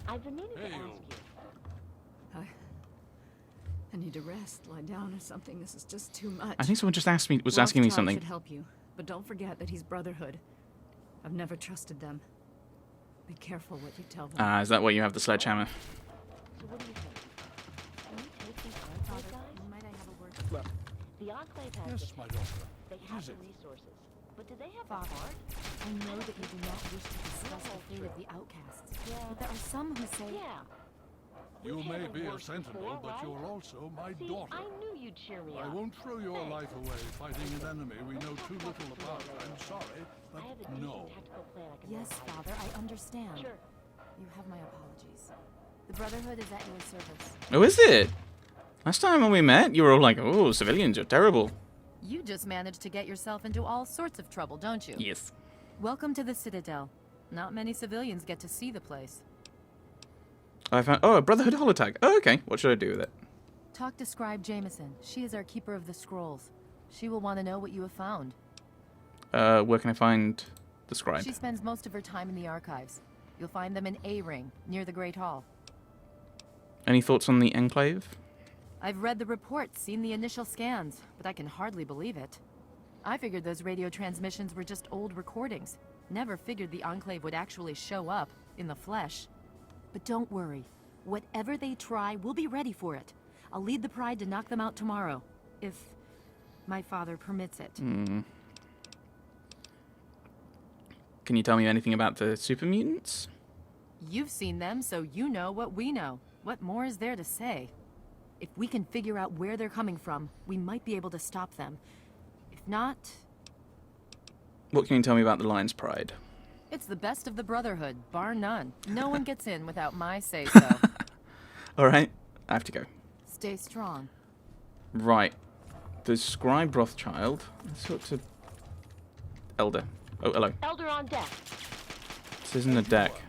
I've been meaning to ask you. I need to rest, lie down or something. This is just too much. I think someone just was asking me something. Should help you, but don't forget that he's Brotherhood. I've never trusted them. Be careful what you tell them. Is that why you have the sledgehammer? So what do you think? Can we take these Enclave guys? Might I have a word? Look, the Enclave has Yes, my daughter. they have the resources. But do they have the Father, heart? I know that you do not wish to discuss the fate of the outcasts, but there are some who say... Yeah. You We've may had be a worse sentinel, before, but right? you're also my See, daughter. I knew you'd cheer me I up. won't throw your Thanks. life away fighting an enemy we know too little about. I'm sorry, but I have a decent no. tactical plan I can Yes, run by you. Father, I understand. Sure. You have my apologies. The Brotherhood is at your service. Oh, is it? Last time when we met, you were all like, oh, civilians are terrible. You just managed to get yourself into all sorts of trouble, don't you? Yes. Welcome to the Citadel. Not many civilians get to see the place. I found... Oh, a Brotherhood holotag. Oh, okay. What should I do with it? Talk to Scribe Jameson. She is our keeper of the scrolls. She will want to know what you have found. Where can I find the scribe? She spends most of her time in the archives. You'll find them in A-Ring, near the Great Hall. Any thoughts on the Enclave? I've read the reports, seen the initial scans, but I can hardly believe it. I figured those radio transmissions were just old recordings. Never figured the Enclave would actually show up, in the flesh. But don't worry. Whatever they try, we'll be ready for it. I'll lead the Pride to knock them out tomorrow, if my father permits it. Can you tell me anything about the super mutants? You've seen them, so you know what we know. What more is there to say? If we can figure out where they're coming from, we might be able to stop them. If not, What can you tell me about the Lion's Pride? it's the best of the Brotherhood, bar none. No one gets in without my say-so. Alright, I have to go. Stay strong. Right. The Scribe Rothschild. Let's talk to... Elder. Oh, hello. Elder on deck. This isn't a deck.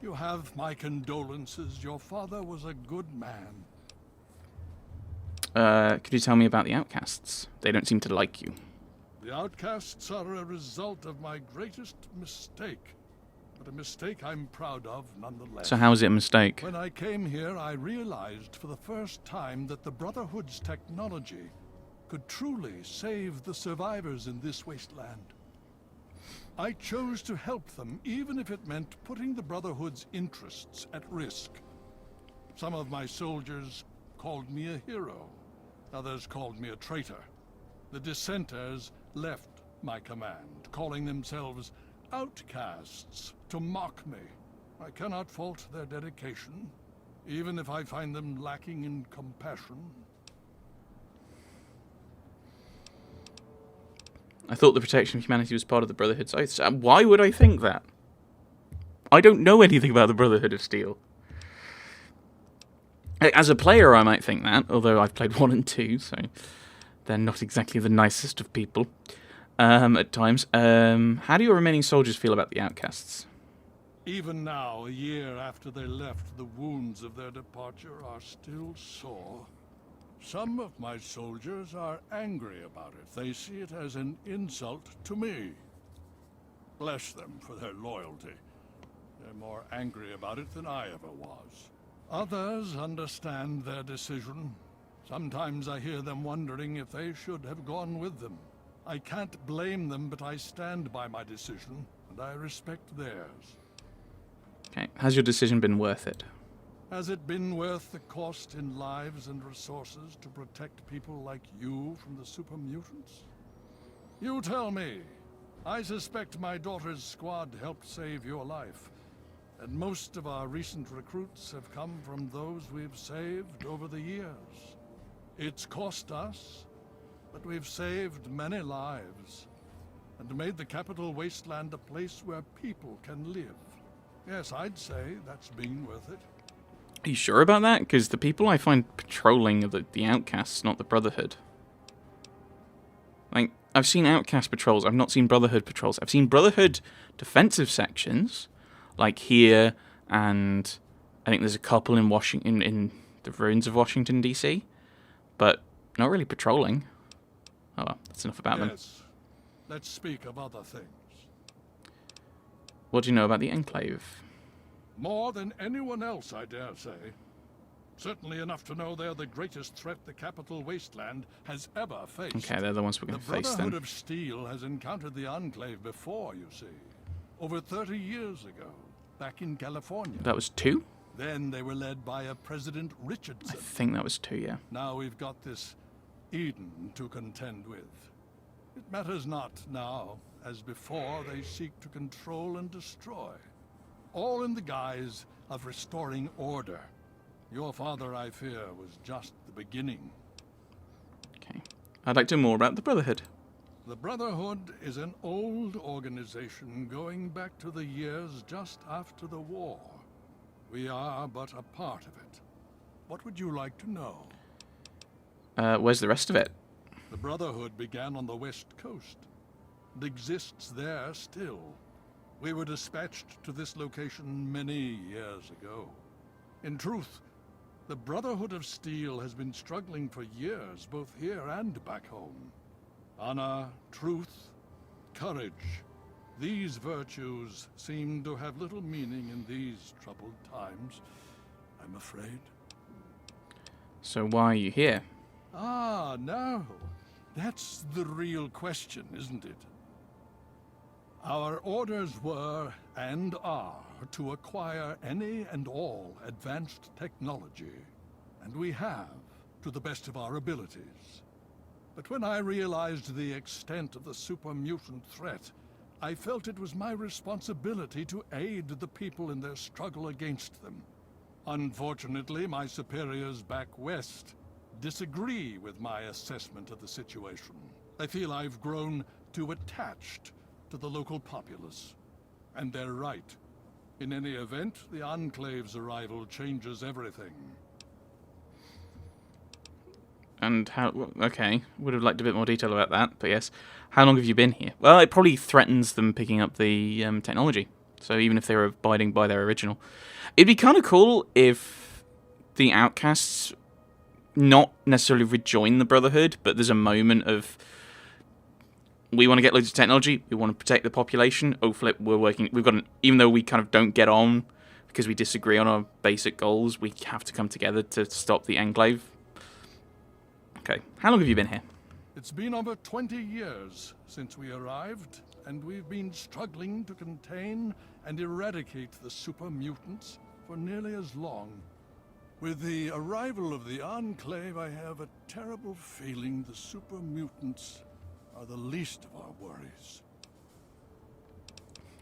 You have my condolences. Your father was a good man. Could you tell me about the outcasts? They don't seem to like you. The outcasts are a result of my greatest mistake, but a mistake I'm proud of nonetheless. So how is it a mistake? When I came here, I realized for the first time that the Brotherhood's technology could truly save the survivors in this wasteland. I chose to help them, even if it meant putting the Brotherhood's interests at risk. Some of my soldiers called me a hero. Others called me a traitor. The dissenters left my command, calling themselves outcasts to mock me. I cannot fault their dedication, even if I find them lacking in compassion. I thought the protection of humanity was part of the Brotherhood. So why would I think that? I don't know anything about the Brotherhood of Steel. As a player, I might think that, although I've played 1 and 2, so they're not exactly the nicest of people at times. How do your remaining soldiers feel about the outcasts? Even now, a year after they left, the wounds of their departure are still sore. Some of my soldiers are angry about it. They see it as an insult to me. Bless them for their loyalty. They're more angry about it than I ever was. Others understand their decision. Sometimes I hear them wondering if they should have gone with them. I can't blame them, but I stand by my decision, and I respect theirs. Okay, has your decision been worth it? Has it been worth the cost in lives and resources to protect people like you from the super mutants? You tell me. I suspect my daughter's squad helped save your life, and most of our recent recruits have come from those we've saved over the years. It's cost us, but we've saved many lives, and made the capital wasteland a place where people can live. Yes, I'd say that's been worth it. Are you sure about that? Because the people I find patrolling are the outcasts, not the Brotherhood. Like, I've seen outcast patrols, I've not seen Brotherhood patrols. I've seen Brotherhood defensive sections, like here, and I think there's a couple in Washington, in the ruins of Washington, D.C., but not really patrolling. Oh well, that's enough about them. Yes. Let's speak of other things. What do you know about the Enclave? More than anyone else, I dare say. Certainly enough to know they're the greatest threat the capital wasteland has ever faced. Okay, they're the ones we're going to face then. The Brotherhood of Steel has encountered the Enclave before, you see. Over 30 years ago, back in California. That was 2? Then they were led by a President I Richardson. think that was 2, yeah. Now we've got this Eden to contend with. It matters not now. As before, they seek to control and destroy. All in the guise of restoring order. Your father, I fear, was just the beginning. Okay. I'd like to know more about the Brotherhood. The Brotherhood is an old organization going back to the years just after the war. We are but a part of it. What would you like to know? Where's the rest of it? The Brotherhood began on the West Coast. It exists there still. We were dispatched to this location many years ago. In truth, the Brotherhood of Steel has been struggling for years, both here and back home. Honor, truth, courage. These virtues seem to have little meaning in these troubled times, I'm afraid. So why are you here? Ah, now, that's the real question, isn't it? Our orders were, and are, to acquire any and all advanced technology. And we have, to the best of our abilities. But when I realized the extent of the super mutant threat, I felt it was my responsibility to aid the people in their struggle against them. Unfortunately, my superiors back west disagree with my assessment of the situation. They feel I've grown too attached to the local populace. And they're right. In any event, the Enclave's arrival changes everything. And how... Okay, would have liked a bit more detail about that, but yes. How long have you been here? Well, it probably threatens them picking up the technology. So even if they were abiding by their original. It'd be kind of cool if the outcasts not necessarily rejoin the Brotherhood, but there's a moment of... We want to get loads of technology. We want to protect the population. Oh, flip, we're working... We've got an... Even though we kind of don't get on because we disagree on our basic goals, we have to come together to stop the Enclave. Okay. How long have you been here? It's been over 20 years since we arrived, and we've been struggling to contain and eradicate the super mutants for nearly as long. With the arrival of the Enclave, I have a terrible feeling the super mutants are the least of our worries.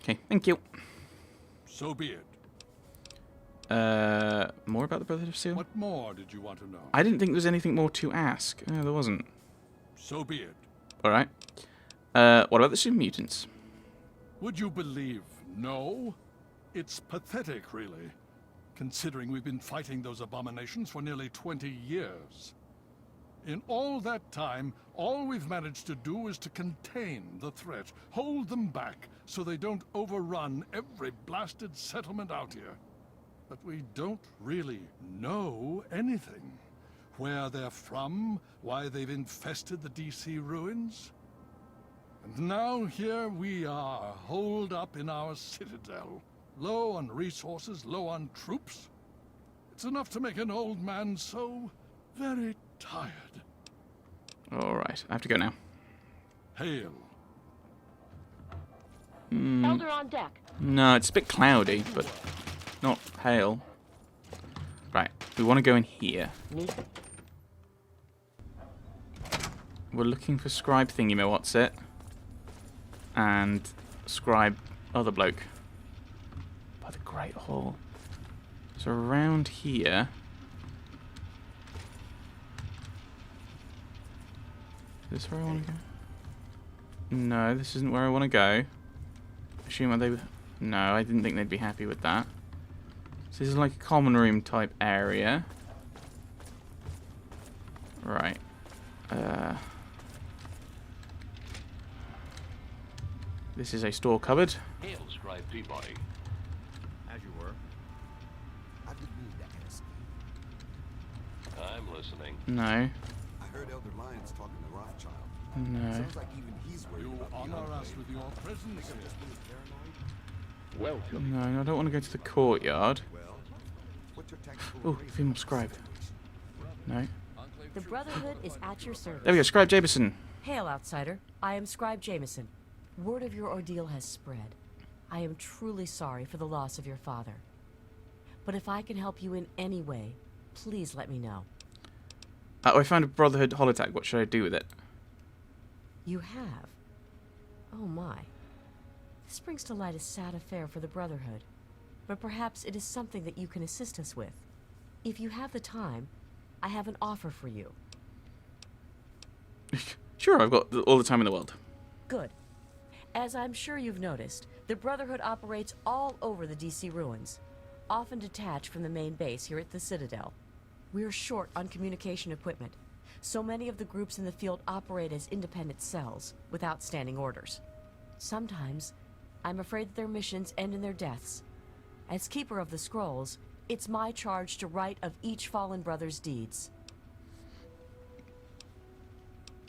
Okay, thank you. So be it. More about the Brotherhood of Steel? What more did you want to know? I didn't think there was anything more to ask. No, there wasn't. So be it. Alright. What about the super mutants? Would you believe no? It's pathetic, really, considering we've been fighting those abominations for nearly 20 years. In all that time, all we've managed to do is to contain the threat, hold them back so they don't overrun every blasted settlement out here. But we don't really know anything. Where they're from, why they've infested the DC ruins. And now here we are, holed up in our citadel. Low on resources, low on troops. It's enough to make an old man so very tired. Alright, I have to go now. Hail. Elder on deck. No, it's a bit cloudy, but not hail. Right, we want to go in here. We're looking for scribe thingy-me-what's-it. And scribe other bloke. By the Great Hall. So around here... Is this where I want to go? No, this isn't where I want to go. Assume they... No, I didn't think they'd be happy with that. So this is like a common room type area. Right. This is a store cupboard. Hail, Scribe Peabody. As you were. I didn't need that kind of scheme. I'm listening. No. I heard Elder Lyons talking to Rothschild. No. Sounds like even he's worried You about the honor us Enclave. with your presence Think I'm here. just being paranoid? Welcome. No, I don't want to go to the courtyard. Well, what's your tactical Oh, reason? female scribe. No. The Brotherhood is at your service. There we go, Scribe Jameson. Hail, outsider. I am Scribe Jameson. Word of your ordeal has spread. I am truly sorry for the loss of your father. But if I can help you in any way, please let me know. I found a Brotherhood holotag. What should I do with it? You have? Oh my. This brings to light a sad affair for the Brotherhood. But perhaps it is something that you can assist us with. If you have the time, I have an offer for you. Sure, I've got all the time in the world. Good. As I'm sure you've noticed, the Brotherhood operates all over the DC ruins, often detached from the main base here at the Citadel. We're short on communication equipment, so many of the groups in the field operate as independent cells, without standing orders. Sometimes, I'm afraid that their missions end in their deaths. As Keeper of the Scrolls, it's my charge to write of each fallen brother's deeds.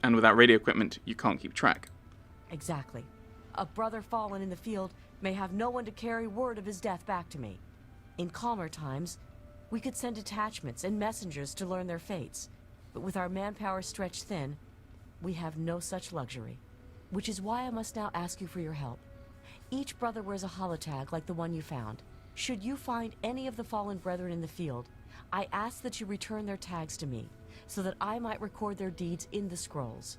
And without radio equipment, you can't keep track. Exactly. A brother fallen in the field may have no one to carry word of his death back to me. In calmer times, we could send detachments and messengers to learn their fates. But with our manpower stretched thin, we have no such luxury. Which is why I must now ask you for your help. Each brother wears a holotag like the one you found. Should you find any of the fallen brethren in the field, I ask that you return their tags to me, so that I might record their deeds in the scrolls.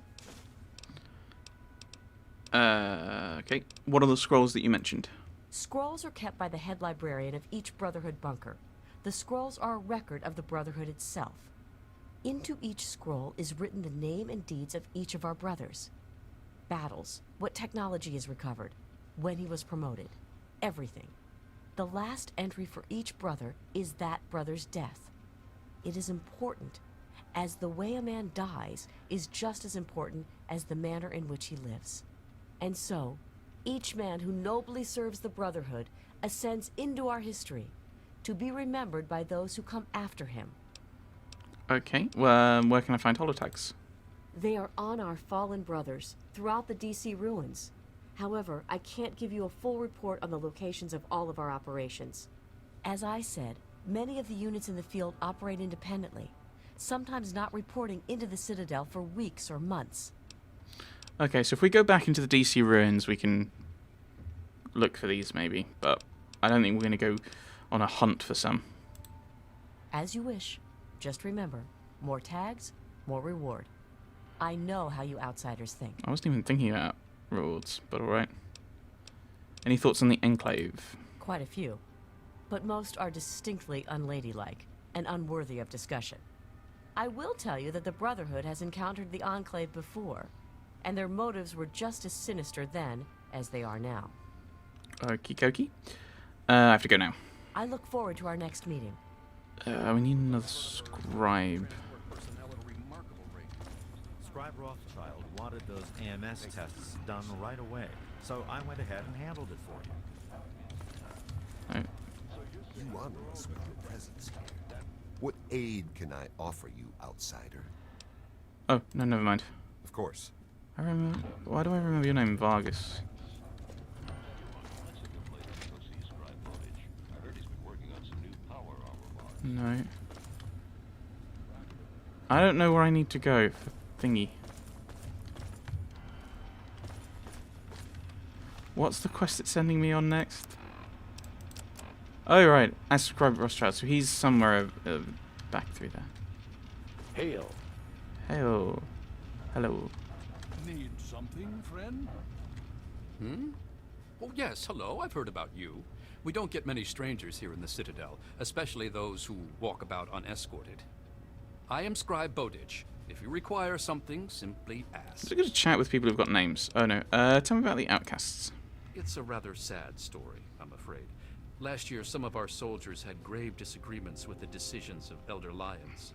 Okay. What are the scrolls that you mentioned? Scrolls are kept by the head librarian of each Brotherhood bunker. The scrolls are a record of the Brotherhood itself. Into each scroll is written the name and deeds of each of our brothers. Battles, what technology is recovered, when he was promoted, everything. The last entry for each brother is that brother's death. It is important, as the way a man dies is just as important as the manner in which he lives. And so, each man who nobly serves the Brotherhood ascends into our history, to be remembered by those who come after him. Okay. Well, where can I find holotags? They are on our fallen brothers, throughout the DC ruins. However, I can't give you a full report on the locations of all of our operations. As I said, many of the units in the field operate independently, sometimes not reporting into the Citadel for weeks or months. Okay, so if we go back into the DC ruins, we can look for these maybe, but I don't think we're going to go on a hunt for some. As you wish. Just remember, more tags, more reward. I know how you outsiders think. I wasn't even thinking about rewards, but alright. Any thoughts on the Enclave? Quite a few. But most are distinctly unladylike and unworthy of discussion. I will tell you that the Brotherhood has encountered the Enclave before, and their motives were just as sinister then as they are now. Okie dokie. I have to go now. I look forward to our next meeting. We need another scribe. Personnel at a remarkable rate. Scribe Rothschild wanted those AMS tests done right away, so I went ahead and handled it for you. Right. You honor us with your presence here. What aid can I offer you, outsider? Oh, no, never mind. Of course. I remember. Why do I remember your name, Vargas? No. I don't know where I need to go for thingy. What's the quest it's sending me on next? Oh, right. As Scribe Rothschild. So he's somewhere back through there. Hail. Hello. Hello. Need something, friend? Oh, yes, hello, I've heard about you. We don't get many strangers here in the Citadel, especially those who walk about unescorted. I am Scribe Bowditch. If you require something, simply ask. It's good to chat with people who've got names. Oh, no. Tell me about the Outcasts. It's a rather sad story, I'm afraid. Last year, some of our soldiers had grave disagreements with the decisions of Elder Lyons.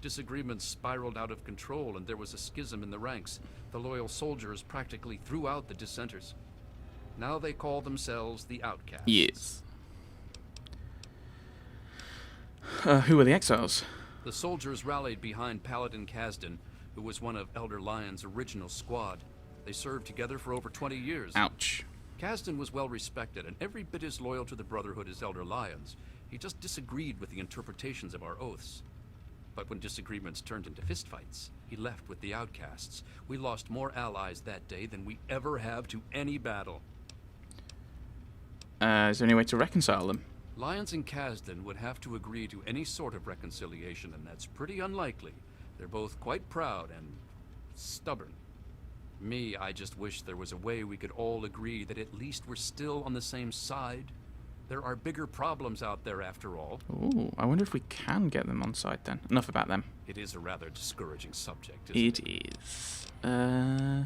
Disagreements spiraled out of control, and there was a schism in the ranks. The loyal soldiers practically threw out the dissenters. Now they call themselves the Outcasts. Yes. Who were the exiles? The soldiers rallied behind Paladin Kasdan, who was one of Elder Lyon's original squad. They served together for over 20 years. Ouch. Kasdan was well respected and every bit as loyal to the Brotherhood as Elder Lyons. He just disagreed with the interpretations of our oaths. But when disagreements turned into fistfights, he left with the outcasts. We lost more allies that day than we ever have to any battle. Is there any way to reconcile them? Lyons and Kasdan would have to agree to any sort of reconciliation, and that's pretty unlikely. They're both quite proud and stubborn. Me, I just wish there was a way we could all agree that at least we're still on the same side. There are bigger problems out there after all. Ooh, I wonder if we can get them on side then. Enough about them. It is a rather discouraging subject, isn't it? It is. I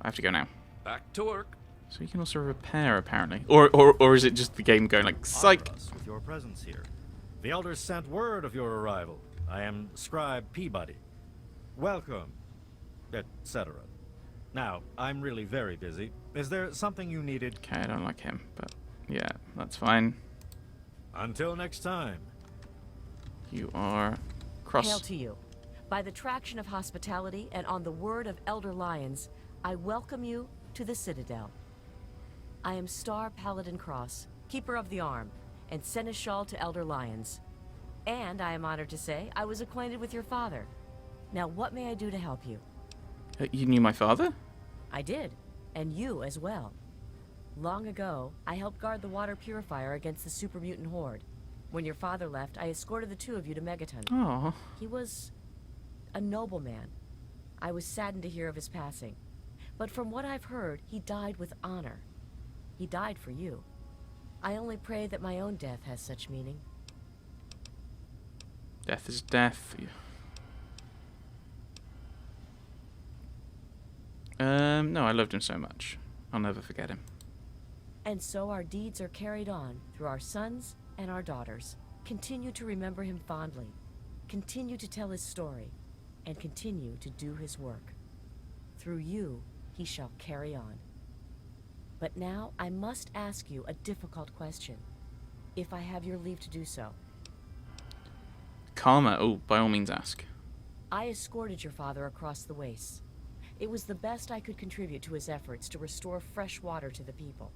have to go now. Back to work. So you can also repair, apparently. Or is it just the game going like, psych? Honor us with your presence here. The elders sent word of your arrival. I am Scribe Peabody. Welcome, etc. Now, I'm really very busy. Is there something you needed? Okay, I don't like him, but yeah, that's fine. Until next time. You are cross. Hail to you. By the traction of hospitality and on the word of Elder Lyons, I welcome you to the Citadel. I am Star Paladin Cross, Keeper of the Arm, and Seneschal to Elder Lyons. And I am honored to say I was acquainted with your father. Now, what may I do to help you? You knew my father? I did, and you as well. Long ago, I helped guard the water purifier against the super mutant horde. When your father left, I escorted the two of you to Megaton. Oh. He was a noble man. I was saddened to hear of his passing. But from what I've heard, he died with honor. He died for you. I only pray that my own death has such meaning. Death is death. No, I loved him so much. I'll never forget him. And so our deeds are carried on through our sons and our daughters. Continue to remember him fondly. Continue to tell his story. And continue to do his work. Through you, he shall carry on. But now I must ask you a difficult question, if I have your leave to do so. Karma. Oh, by all means ask. I escorted your father across the wastes. It was the best I could contribute to his efforts to restore fresh water to the people.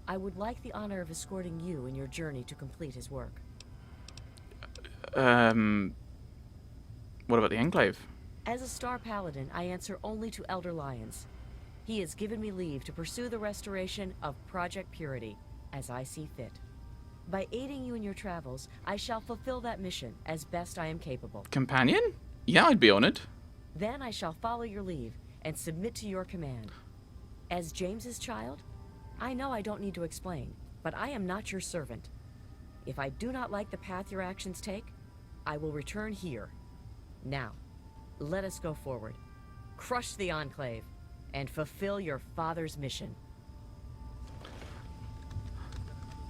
I would like the honor of escorting you in your journey to complete his work. What about the Enclave? As a Star Paladin, I answer only to Elder Lyons. He has given me leave to pursue the restoration of Project Purity, as I see fit. By aiding you in your travels, I shall fulfill that mission as best I am capable. Companion? Yeah, I'd be honored. Then I shall follow your leave and submit to your command. As James's child, I know I don't need to explain, but I am not your servant. If I do not like the path your actions take, I will return here. Now, let us go forward. Crush the Enclave and fulfill your father's mission.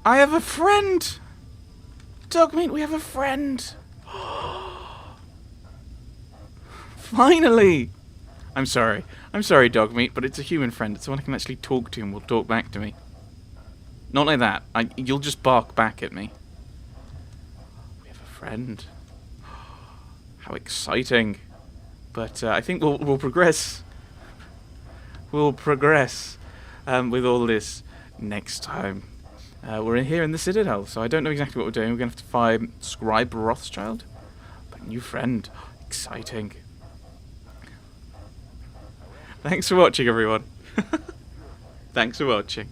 I have a friend! Dogmeat, we have a friend! Finally! I'm sorry, Dogmeat, but it's a human friend. It's someone I can actually talk to and will talk back to me. Not like that. You'll just bark back at me. We have a friend. How exciting. But I think we'll progress. We'll progress with all this next time. We're in here in the Citadel, so I don't know exactly what we're doing. We're going to have to find Scribe Rothschild. But new friend. Exciting. Thanks for watching, everyone. Thanks for watching.